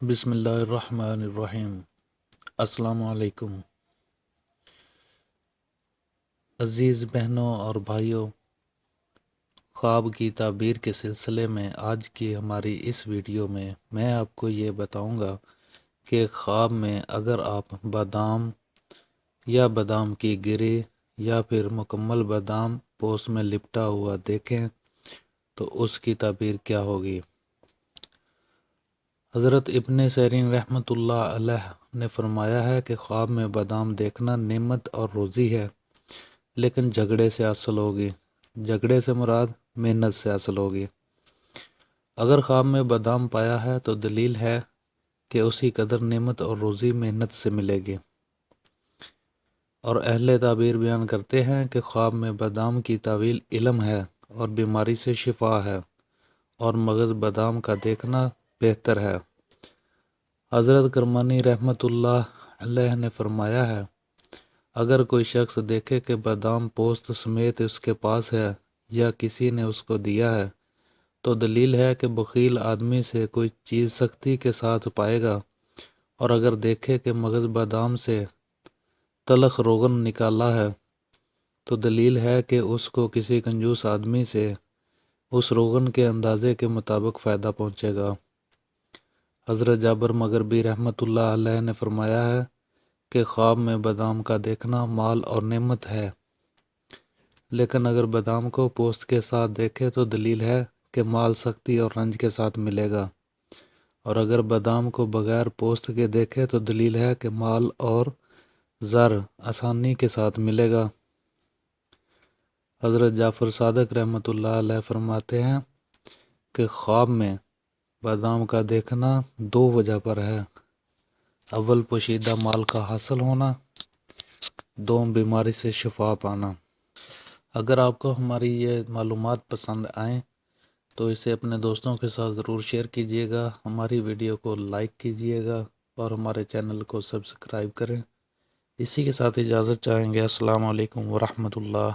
بسم اللہ الرحمن الرحیم۔ السلام علیکم عزیز بہنوں اور بھائیوں، خواب کی تعبیر کے سلسلے میں آج کی ہماری اس ویڈیو میں آپ کو یہ بتاؤں گا کہ خواب میں اگر آپ بادام یا بادام کی گری یا پھر مکمل بادام پوست میں لپٹا ہوا دیکھیں تو اس کی تعبیر کیا ہوگی۔ حضرت ابن سیرین رحمۃ اللہ علیہ نے فرمایا ہے کہ خواب میں بادام دیکھنا نعمت اور روزی ہے، لیکن جھگڑے سے حاصل ہوگی۔ جھگڑے سے مراد محنت سے حاصل ہوگی۔ اگر خواب میں بادام پایا ہے تو دلیل ہے کہ اسی قدر نعمت اور روزی محنت سے ملے گی۔ اور اہل تعبیر بیان کرتے ہیں کہ خواب میں بادام کی تعویل علم ہے اور بیماری سے شفا ہے، اور مغز بادام کا دیکھنا بہتر ہے۔ حضرت کرمانی رحمۃ اللہ علیہ نے فرمایا ہے، اگر کوئی شخص دیکھے کہ بادام پوست سمیت اس کے پاس ہے یا کسی نے اس کو دیا ہے تو دلیل ہے کہ بخیل آدمی سے کوئی چیز سختی کے ساتھ پائے گا، اور اگر دیکھے کہ مغز بادام سے تلخ روغن نکالا ہے تو دلیل ہے کہ اس کو کسی کنجوس آدمی سے اس روغن کے اندازے کے مطابق فائدہ پہنچے گا۔ حضرت جابر مغربی رحمۃ اللہ علیہ نے فرمایا ہے کہ خواب میں بادام کا دیکھنا مال اور نعمت ہے، لیکن اگر بادام کو پوست کے ساتھ دیکھے تو دلیل ہے کہ مال سختی اور رنج کے ساتھ ملے گا، اور اگر بادام کو بغیر پوست کے دیکھے تو دلیل ہے کہ مال اور زر آسانی کے ساتھ ملے گا۔ حضرت جعفر صادق رحمۃ اللہ علیہ فرماتے ہیں کہ خواب میں بادام کا دیکھنا دو وجہ پر ہے: اول پوشیدہ مال کا حاصل ہونا، دوم بیماری سے شفا پانا۔ اگر آپ کو ہماری یہ معلومات پسند آئیں تو اسے اپنے دوستوں کے ساتھ ضرور شیئر کیجیے گا، ہماری ویڈیو کو لائک کیجیے گا اور ہمارے چینل کو سبسکرائب کریں۔ اسی کے ساتھ اجازت چاہیں گے۔ السلام علیکم ورحمۃ اللہ۔